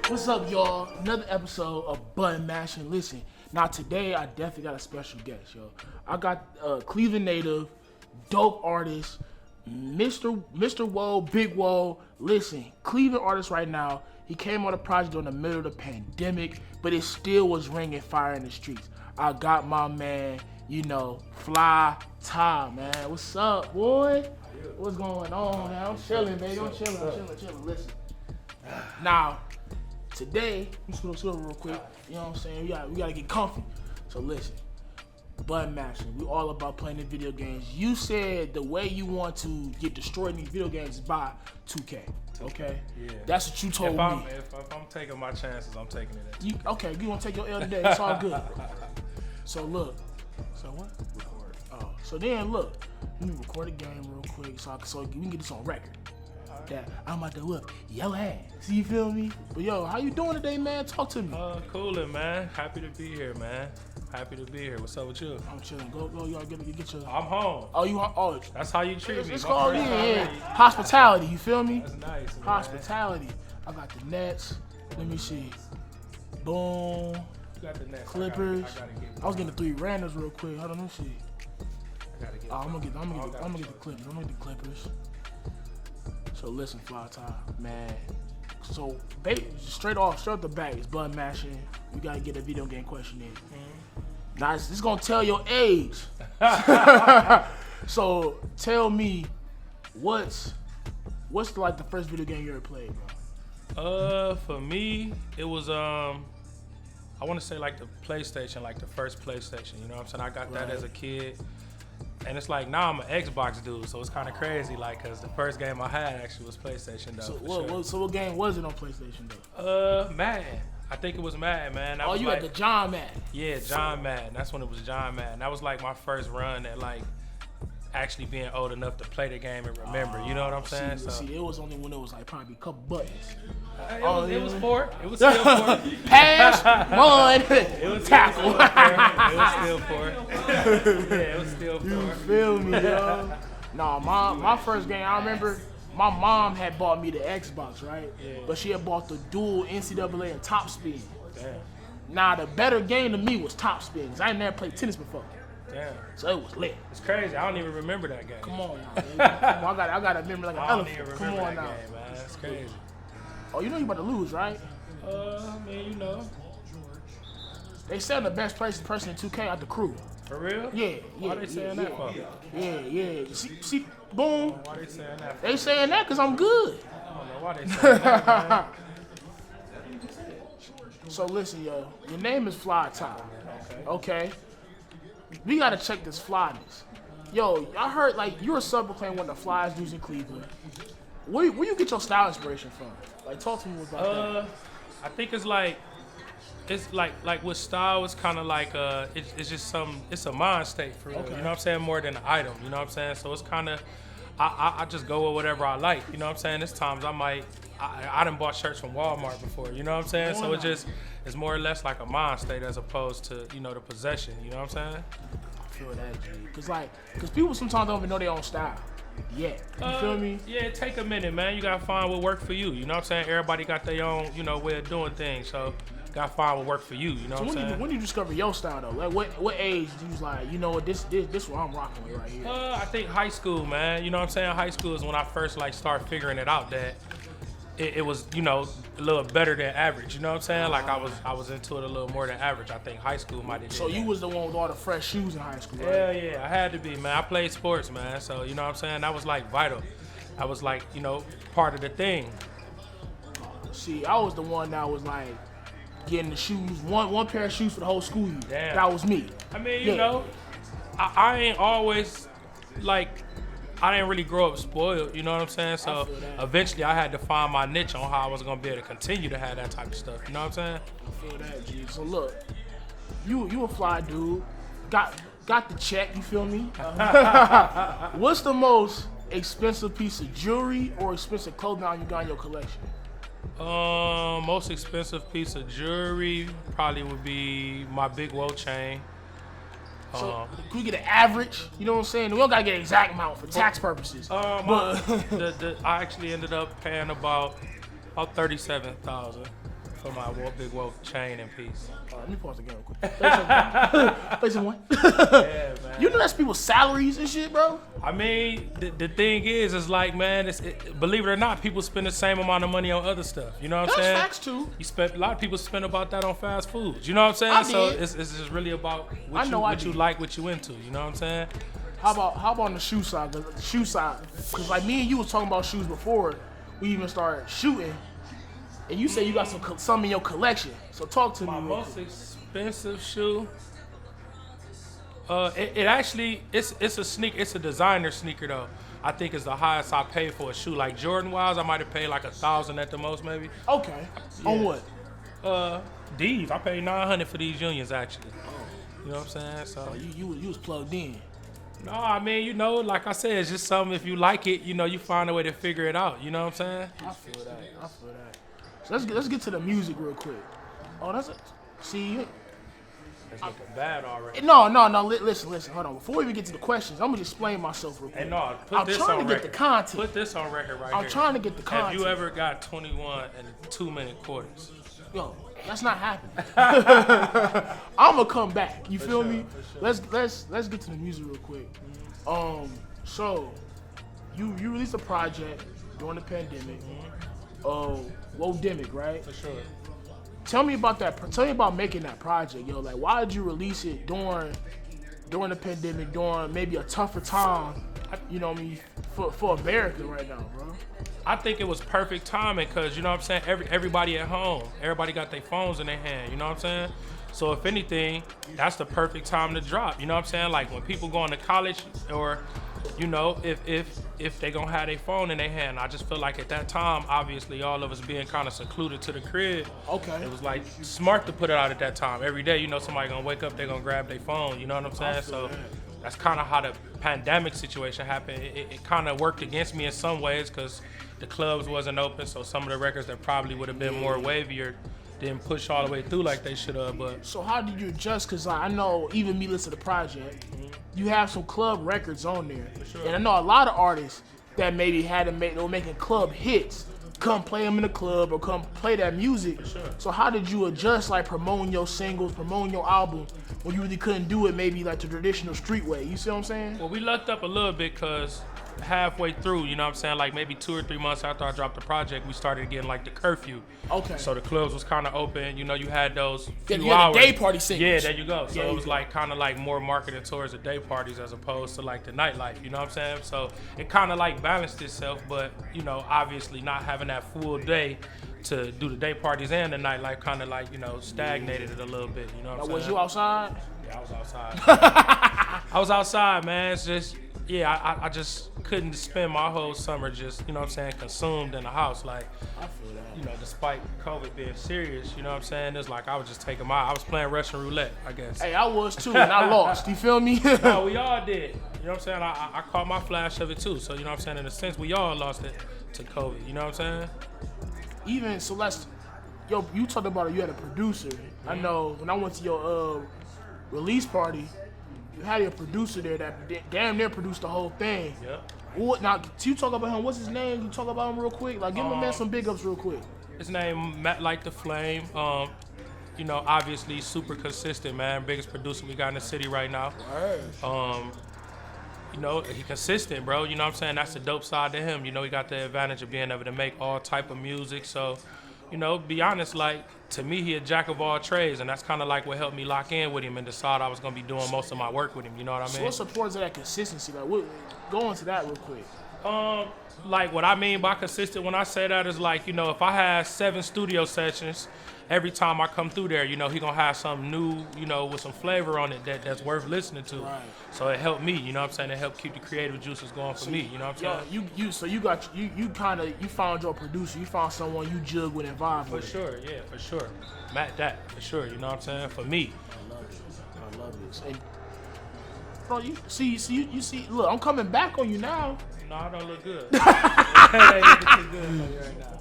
What's up, y'all? Another episode of Button Mashing. Listen, now today I definitely got a special guest, yo. I got Cleveland native, dope artist, Mr. Woe, Big Woe. Listen, Cleveland artist right now. He came on the project during the middle of the pandemic, but it still was ringing fire in the streets. I got my man, Fly Tye, man. What's up, boy? What's going on, man? I'm chilling, baby. I'm chilling. Listen. Now, today, I'm just gonna sit over real quick. You know what I'm saying? We gotta get comfy. So listen, button mashing. We all about playing the video games. You said the way you want to get destroyed in these video games is by 2K. Okay? Yeah. That's what you told me. If I'm taking my chances, I'm taking it at 2K. Okay, you gonna take your L today. It's all good. So look. So what? Record. Oh, so then look. Let me record the game real quick so we can get this on record. That I'm about to whip your ass. See, you feel me? But yo, how you doing today, man? Talk to me. Coolin', man. Happy to be here, man. Happy to be here. What's up with you? I'm chilling. Go, y'all get your. I'm home. Oh, you? Oh, that's how you treat me. It's called hospitality. You feel me? That's nice. Man. Hospitality. I got the Nets. Let me see. Boom. You got the Nets. Clippers. I was getting the 3 randoms real quick. Hold on, let me see. I'm gonna get the Clippers. I'm gonna get the Clippers. So listen, Fly Tye, man. So straight off the bat, it's button mashing. You gotta get a video game question in. Now this is gonna tell your age. So tell me, what's like the first video game you ever played, bro? For me, it was I want to say like the PlayStation, like the first PlayStation. You know what I'm saying? I got that as a kid. And it's like now I'm an Xbox dude, so it's kind of crazy, like, cause the first game I had actually was PlayStation though. So what game was it on PlayStation though? Madden. I think it was Madden, man. That was you had the John Madden. Yeah, John Madden. That's when it was John Madden. That was like my first run at like actually being old enough to play the game and remember. You know what I'm saying? See, it was only when it was like probably a couple buttons. It was 4. It was still 4. Pass, run, tackle. It was still 4. Yeah, it was still 4. You feel me, yo? Nah, my first game, I remember my mom had bought me the Xbox, right? Yeah. But she had bought the dual NCAA and Top Spin. Damn. Now, the better game to me was Top Spin, because I never played tennis before. Damn. So it was lit. It's crazy. I don't even remember that game. Come on now, baby. I got to remember like an elephant. Come on now. Game, man. That's crazy. Oh, you know you about to lose, right? I mean, you know. They said the best person in 2K out the crew. For real? Yeah. Why they saying that for? Yeah. See, boom. Why they saying that for? They saying that because I'm good. I don't know why they saying that, man. So listen, yo. Your name is Fly Tye. Okay? We got to check this flyness. Yo, I heard like you're a self-proclaimed one of the flyest dudes in Cleveland. Where you get your style inspiration from? Like, talk to me about that. I think it's like with style, it's kind of like it's just it's a mind state for real. Okay. You know what I'm saying? More than an item. You know what I'm saying? So it's kind of I just go with whatever I like. You know what I'm saying? There's times I done bought shirts from Walmart before. You know what I'm saying? So it's more or less like a mind state as opposed to the possession. You know what I'm saying? I feel that, G. Cause people sometimes don't even know their own style. Yeah, you feel me? Yeah, take a minute, man. You gotta find what work for you. You know what I'm saying? Everybody got their own, way of doing things. So gotta find what work for you. You know what I'm saying? When did you discover your style though? Like what age did you was like, this what I'm rocking with right here? I think high school, man. You know what I'm saying? High school is when I first started figuring it out that it was, a little better than average. You know what I'm saying? Like I was into it a little more than average. I think high school might have. So you was the one with all the fresh shoes in high school, right? Hell yeah, I had to be, man. I played sports, man. So you know what I'm saying? That was like vital. That was like, part of the thing. See, I was the one that was like getting the shoes, one pair of shoes for the whole school year. Damn. That was me. I mean, I ain't always like. I didn't really grow up spoiled, you know what I'm saying? So eventually I had to find my niche on how I was gonna be able to continue to have that type of stuff. You know what I'm saying? I feel that, G. So look, you a fly dude, got the check. You feel me? What's the most expensive piece of jewelry or expensive clothing you got in your collection? Most expensive piece of jewelry probably would be my Big Woe chain. So can we get an average? You know what I'm saying? We don't gotta get an exact amount for tax purposes. I actually ended up paying about $37,000. For my big wolf chain and piece. Let me pause the game real quick. Play some one. Yeah, man. You know that's people's salaries and shit, bro? I mean, the thing is, it's like, man, believe it or not, people spend the same amount of money on other stuff. You know what I'm saying? That's facts too. A lot of people spend about that on fast foods. You know what I'm saying? I So did. it's just really about I know what you like, what you into. You know what I'm saying? How about on the shoe side? The shoe side, because like me and you was talking about shoes before we even started shooting, and you say you got some in your collection. So talk to me. My real most quick. expensive shoe. It's a sneaker. It's a designer sneaker though. I think it's the highest I paid for a shoe. Like Jordan wise, I might have paid like $1,000 at the most, maybe. Okay. Yeah. On what? These. I paid $900 for these Unions actually. You know what I'm saying? So You was plugged in. no, I mean, you know, like I said, it's just something. If you like it, you know, you find a way to figure it out. You know what I'm saying? I feel that. So let's get to the music real quick. Oh, that's it. See. It's looking bad already. No. Listen. Hold on. Before we even get to the questions, I'm gonna explain myself real quick. Hey, no, I'm trying to get the content. Put this on record right I'm here. trying to get the content. Have you ever got 21 and 2-minute quarters? Yo, that's not happening. I'm gonna come back. You feel me? For sure. Let's get to the music real quick. So you released a project during the pandemic. Wodemic, right? For sure. Tell me about that. Tell me about making that project, yo. Like, why did you release it during the pandemic, during maybe a tougher time? You know what I mean? For America right now, bro. I think it was perfect timing because, you know what I'm saying, everybody at home, everybody got their phones in their hand, you know what I'm saying? So if anything, that's the perfect time to drop, you know what I'm saying? Like when people going to college or, you know, if they gonna have their phone in their hand, I just feel like at that time, obviously all of us being kind of secluded to the crib, Okay. it was like smart to put it out at that time. Every day, you know, somebody gonna wake up, they gonna grab their phone, you know what I'm saying? So that's kind of how the pandemic situation happened. It kind of worked against me in some ways because the clubs wasn't open, so some of the records that probably would have been more wavier didn't push all the way through like they should have. But So how did you adjust? Because I know even me listen to the project, you have some club records on there. sure. And I know a lot of artists that maybe they were making club hits, come play them in the club or come play that music. sure. So how did you adjust, like promoting your singles, promoting your album, when you really couldn't do it maybe like the traditional street way? You see what I'm saying? well, we lucked up a little bit because halfway through, you know what I'm saying, like maybe 2 or 3 months after I dropped the project, we started getting like the curfew. Okay. So the clubs was kind of open. You know, you had those few you had hours. the day party singles. Yeah, there you go. So Yeah, it was yeah. like kind of like more marketed towards the day parties as opposed to like the nightlife. You know what I'm saying? So it kind of like balanced itself, but you know, obviously not having that full day to do the day parties and the nightlife kind of like, you know, stagnated it a little bit. You know what I'm Now, saying? was you outside? Yeah, I was outside. I was outside, man. It's just, yeah, I just couldn't spend my whole summer just, you know what I'm saying, consumed in the house. Like, I feel that. you know, despite COVID being serious, you know what I''m saying? It's like I was just taking I was playing Russian roulette, I guess. Hey, I was too, and I lost. You feel me? No, we all did. You know what I'm saying? I caught my flash of it too. So, you know what I'm saying? In a sense, we all lost it to COVID. You know what I'm saying? Even Celeste, yo, you talked about it. You had a producer. I know when I went to your release party, you had your producer there that damn near produced the whole thing. Yep. What now? You talk about him. What's his name? You talk about him real quick. Like, give my man some big ups real quick. His name, Matt Like the Flame. You know, obviously super consistent, man. Biggest producer we got in the city right now. You know, he consistent, bro. You know what I'm saying? That's the dope side to him. You know, he got the advantage of being able to make all type of music. So, you know, be honest, like, to me, he a jack of all trades, and that's kind of like what helped me lock in with him and decide I was going to be doing most of my work with him. You know what I mean? So what supports that consistency? Like, go into that real quick. Like what I mean by consistent when I say that is like, you know, if I had 7 studio sessions, every time I come through there, you know, he gonna have something new, you know, with some flavor on it that's worth listening to. Right. So it helped me, you know what I'm saying? It helped keep the creative juices going for me, you know what I'm saying? You found your producer, you found someone you jug with and vibe For with. sure, yeah, for sure. Matt that, for sure, you know what I'm saying? For me. I love this. And, bro, you see, look, I'm coming back on you now. No, I don't look good. I ain't looking too good for you right now.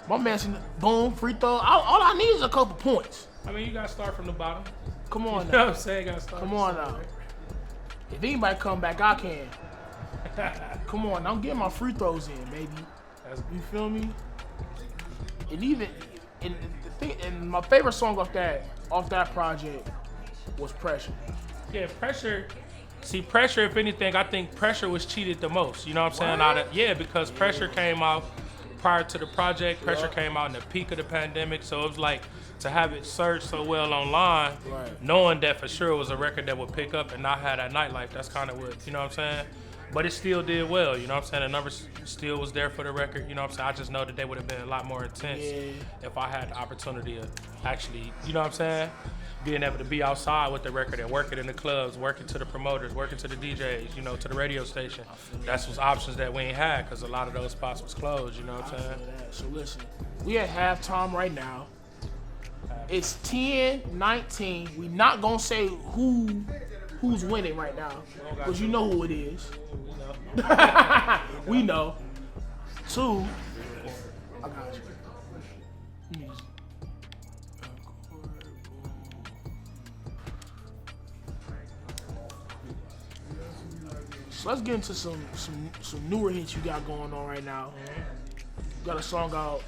My man said, boom, free throw. All I need is a couple points. I mean, you gotta start from the bottom. Come on You know now. what I'm saying? Gotta start Come from on somewhere. now. If anybody come back, I can. Come on, I'm getting my free throws in, baby. That's You feel me? And even and my favorite song off that project was Pressure. Yeah, Pressure. See, Pressure, if anything, I think Pressure was cheated the most. You know what I'm saying? Because Pressure came out prior to the project. Pressure came out in the peak of the pandemic, so it was like to have it surge so well online, knowing that for sure it was a record that would pick up and not have that nightlife. That's kind of what, you know what I'm saying? But it still did well, you know what I'm saying? The numbers still was there for the record, you know what I'm saying? I just know that they would have been a lot more intense if I had the opportunity to actually, you know what I'm saying? Being able to be outside with the record and working in the clubs, working to the promoters, working to the DJs, you know, to the radio station. That's was options that we ain't had because a lot of those spots was closed, you know what I'm saying? So listen, we at halftime right now. It's 10-19. We not gonna say who's winning right now, because you know who it is. We know. 2. I got you. So let's get into some newer hits you got going on right now. You got a song out,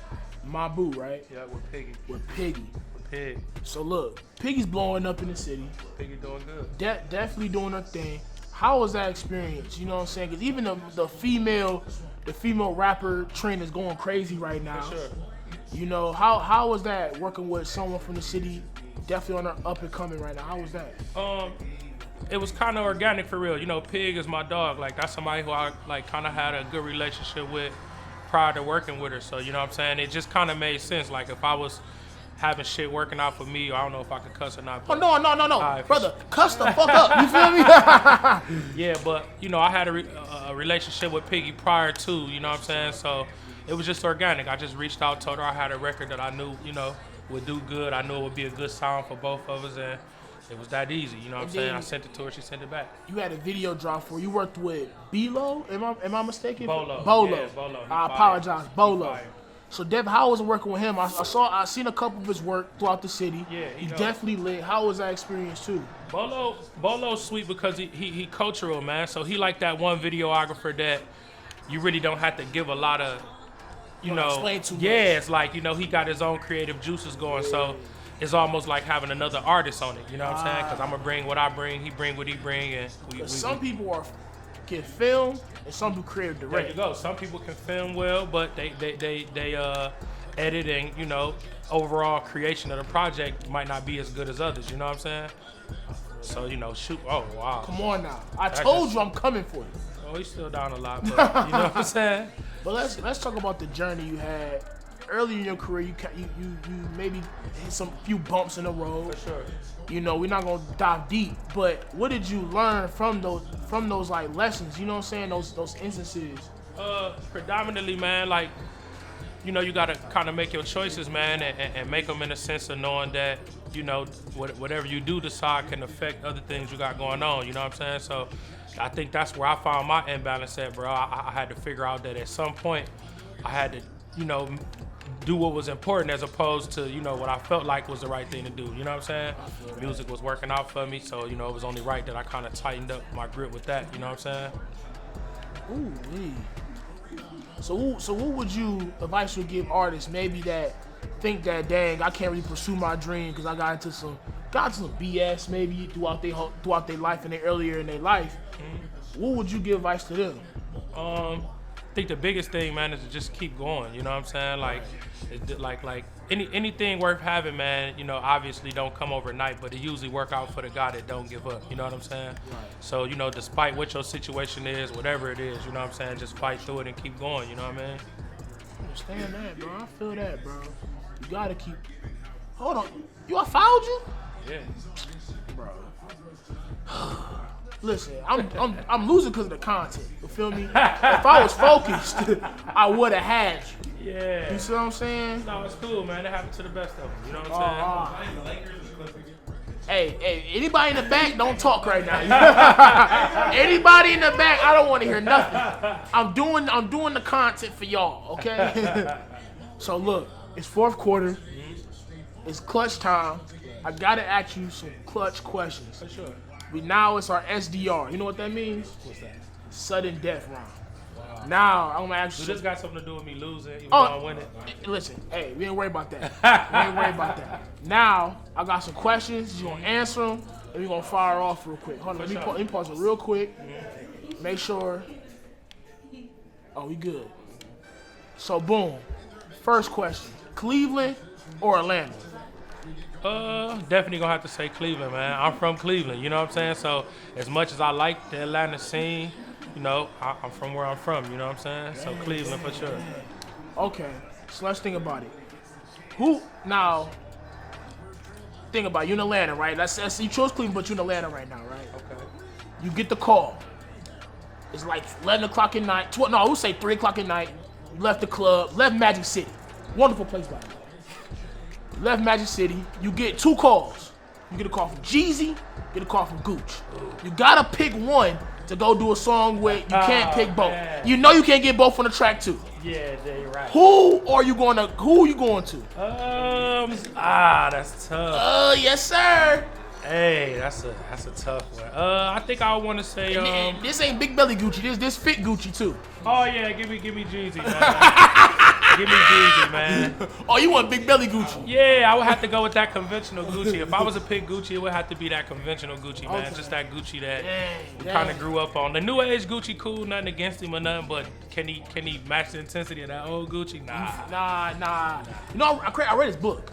My Boo, right? Yeah, with Piggy. With Piggy. Pig. So look, Piggy's blowing up in the city. Piggy doing good. Definitely doing her thing. How was that experience? You know what I'm saying? Because even the female rapper trend is going crazy right now. For sure. You know, how was that working with someone from the city, definitely on her up and coming right now? How was that? It was kind of organic for real. You know, Pig is my dog. Like, that's somebody who I like kind of had a good relationship with prior to working with her. So, you know what I'm saying? It just kind of made sense. Like, if I was having shit working out for me, or I don't know if I could cuss or not. But, no, brother, cuss the fuck up. You feel me? Yeah, but you know, I had a relationship with Piggy prior to, you know what I'm saying? So it was just organic. I just reached out, told her I had a record that I knew, you know, would do good. I knew it would be a good sound for both of us, and it was that easy. You know what I'm saying? I sent it to her, she sent it back. You had a video drop for you worked with B-Lo? Am I mistaken? Bolo. Yeah, Bolo. I apologize, Bolo. So Dev, how was it working with him? I seen a couple of his work throughout the city. Yeah, he definitely lit. How was that experience too? Bolo's sweet because he cultural, man. So he like that one videographer that you really don't have to give a lot of, you know. Explain too much. Yeah, it's like, you know, he got his own creative juices going. Yeah. So it's almost like having another artist on it. You know what I'm saying? Because I'm gonna bring what I bring, he bring what he bring, and some people can film and some do creative direct. There you go. Some people can film well, but they edit and, you know, overall creation of the project might not be as good as others. You know what I'm saying? So, you know, shoot. Oh wow. Come on now. I told you I'm coming for you. Oh, he's still down a lot, but you know what I'm saying? But let's talk about the journey you had early in your career. You maybe hit some few bumps in the road. For sure. You know, we're not gonna dive deep, but what did you learn from those like lessons? You know what I'm saying? Those instances. Predominantly, man, like, you know, you gotta kind of make your choices, man, and make them in a sense of knowing that, you know, whatever you do decide can affect other things you got going on. You know what I'm saying? So I think that's where I found my imbalance at, bro. I had to figure out that at some point I had to, you know, do what was important as opposed to, you know, what I felt like was the right thing to do. You know what I'm saying? Music was working out for me, so, you know, it was only right that I kind of tightened up my grip with that. You know what I'm saying? Ooh-wee. So what would you advice would give artists maybe that think that, dang, I can't really pursue my dream because I got into some BS maybe throughout their life and earlier in their life? Mm-hmm. What would you give advice to them? I think the biggest thing, man, is to just keep going. You know what I'm saying? Like anything worth having, man, you know, obviously don't come overnight, but it usually work out for the guy that don't give up. You know what I'm saying? Right. So, you know, despite what your situation is, whatever it is, you know what I'm saying, just fight through it and keep going. You know what I mean? I understand that, bro. I feel that, bro. You gotta keep. Hold on. I fouled you? Yeah. Bro. Listen, I'm losing because of the content. You feel me? If I was focused, I would have had you. Yeah. You see what I'm saying? No, it's cool, man. It happens to the best of them. You know what I'm saying? Hey, anybody in the back, don't talk right now. Anybody in the back, I don't want to hear nothing. I'm doing the content for y'all, okay? So look, it's fourth quarter. It's clutch time. I gotta ask you some clutch questions. For sure. Now it's our SDR. You know what that means? What's that? Sudden death round. Wow. Now I'm gonna ask you. So this got something to do with me losing, even though I win it. Listen, hey, we ain't worried about that. We ain't worried about that. Now I got some questions. You gonna answer them, and we gonna fire off real quick. Hold on, let me pause it real quick. Make sure. Oh, we good. So boom. First question: Cleveland or Atlanta? Definitely gonna have to say Cleveland, man. I'm from Cleveland, you know what I'm saying? So as much as I like the Atlanta scene, you know, I'm from where I'm from, you know what I'm saying? So Cleveland for sure. Okay, so let's think about it. Who now? Think about it. You in Atlanta, right? Let's you chose Cleveland, but you in Atlanta right now, right? Okay. You get the call. It's like 11 o'clock at night. No, I would say 3 o'clock at night. You left the club, left Magic City. Wonderful place, by the way. Left Magic City. You get 2 calls. You get a call from Jeezy, get a call from Gooch. You gotta pick one to go do a song with. You can't pick both. Man. You know you can't get both on the track too. Yeah, you're right. Who are you going to? That's tough. Yes, sir. Hey, that's a tough one. I think I want to say This ain't big belly Gucci. This fit Gucci too. Oh yeah, give me Jeezy, man. Give me Jeezy, man. Oh, you want big belly Gucci? Yeah, I would have to go with that conventional Gucci. If I was to pick Gucci, it would have to be that conventional Gucci, man. Okay. Just that Gucci that we Dang. kind of grew up on. The new age Gucci, cool, nothing against him or nothing, but can he match the intensity of that old Gucci? Nah. Nah. You know, I read his book.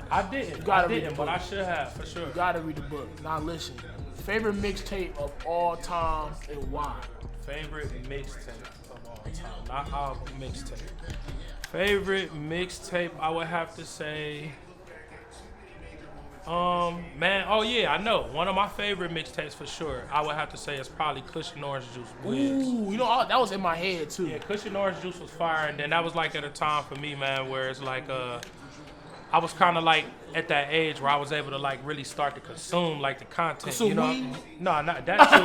I didn't, but I should have, for sure. You gotta read the book. Now listen, favorite mixtape of all time and why? Favorite mixtape of all time, not album, mixtape. Favorite mixtape, I would have to say, I know. One of my favorite mixtapes for sure, I would have to say is probably Cushion Orange Juice. Wiz. Ooh, you know, that was in my head too. Yeah, Cushion Orange Juice was fire, and then that was like at a time for me, man, where it's like, I was kind of like at that age where I was able to like really start to consume like the content. Consume you know? weed? No, not that too.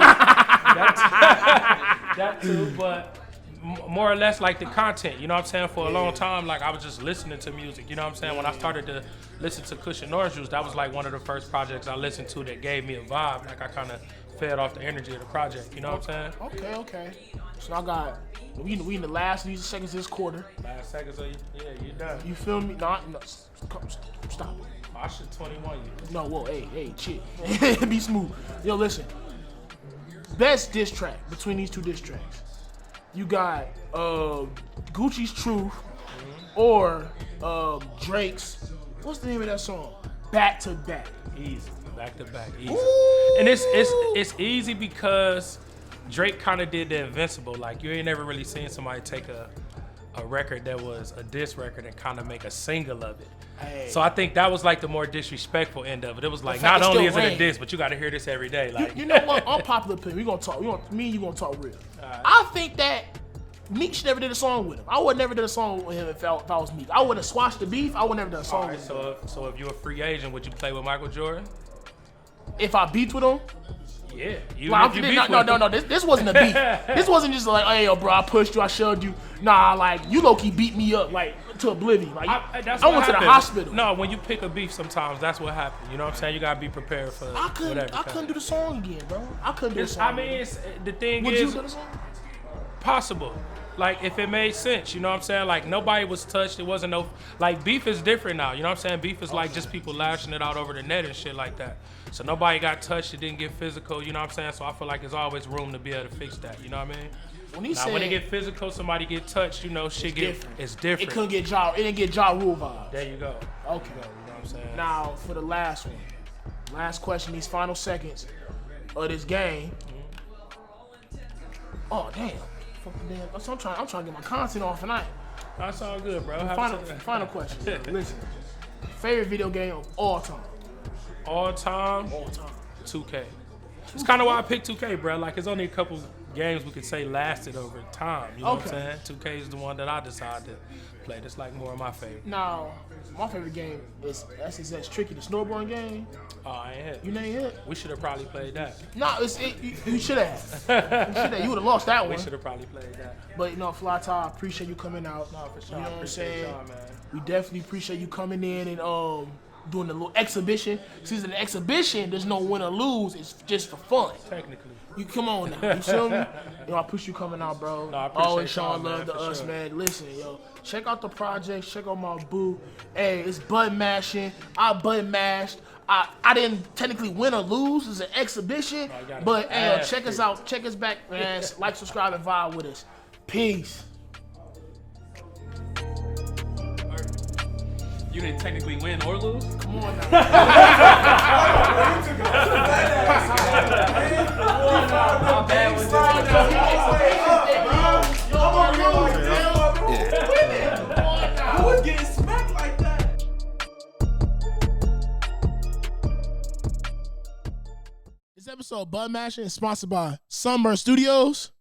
that too, but more or less like the content. You know what I'm saying? For a long time, like I was just listening to music. You know what I'm saying? When I started to listen to Cushion Orange Juice, that was like one of the first projects I listened to that gave me a vibe. Like I kind of fed off the energy of the project. You know what I'm saying? Okay. So I got we in the last seconds of this quarter. Last seconds of you done. You feel me? No, stop it. I should 21 you. No, whoa, hey, chill. Be smooth. Yo, listen. Best diss track between these 2 diss tracks. You got Gucci's Truth or Drake's. What's the name of that song? Back to Back. Easy. Back to back. Easy. Ooh. And it's easy because Drake kind of did the Invincible. Like you ain't never really seen somebody take a record that was a diss record and kind of make a single of it. Hey. So I think that was like the more disrespectful end of it. It was like not only is it a diss, but you got to hear this every day. Like you know what? Unpopular opinion. Me and you gonna talk real. Right. I think that Meek should never did a song with him. I would never did a song with him if I was Meek. I would have squashed the beef. I would never done a song with him. So if you're a free agent, would you play with Michael Jordan? If I beefed with him? Yeah. No. This wasn't a beef. This wasn't just like, hey, yo, bro, I pushed you, I shoved you. Nah, like, you low-key beat me up, like, to oblivion. Like, I went to the hospital. No, when you pick a beef sometimes, that's what happens. You know what I'm saying? You got to be prepared for whatever. I couldn't do the song again, bro. I couldn't do the song. I mean, the thing Would is... you do the song? Possible. Like, if it made sense, you know what I'm saying? Like, nobody was touched. It wasn't no... Like, beef is different now. You know what I'm saying? Beef is like just people lashing it out over the net and shit like that. So nobody got touched. It didn't get physical. You know what I'm saying? So I feel like there's always room to be able to fix that. You know what I mean? When it get physical, somebody get touched, you know, shit it's different. It didn't get Ja Rule vibes. There you go. Okay. You know what I'm saying? Now, for the last one. Last question, these final seconds of this game. Oh, damn. Fucking damn. I'm trying to get my content off tonight. That's all good, bro. Final question. Listen. Favorite video game of all time? All time? All time. 2K. It's kind of why I picked 2K, bro. Like, it's only a couple games we could say lasted over time. You know what I'm saying? 2K is the one that I decided to play. That's like more of my favorite. Now, my favorite game is SSX Tricky, the snowboarding game. Oh, I ain't hit. You ain't hit? We should have probably played that. No, you should have. You would have lost that one. We should have probably played that. But, Fly Tye, I appreciate you coming out. No, for sure. You know what I'm saying? Y'all, man. We definitely appreciate you coming in and doing a little exhibition. Since an exhibition, there's no win or lose. It's just for fun. Technically. You come on now. You feel me? Yo, I appreciate you coming out, bro. No, I appreciate always showing y'all, love to for us, sure. man. Listen, yo, check out the project. Check out my boo. Hey, it's button mashing. I button mashed. I didn't technically win or lose. It's an exhibition. But hey, yo, check us out. Check us back, man. Like, subscribe, and vibe with us. Peace. You didn't technically win or lose? Come on now. How bad was Who was getting smacked like that? This episode of Bud Mashing is sponsored by Sunburn Studios.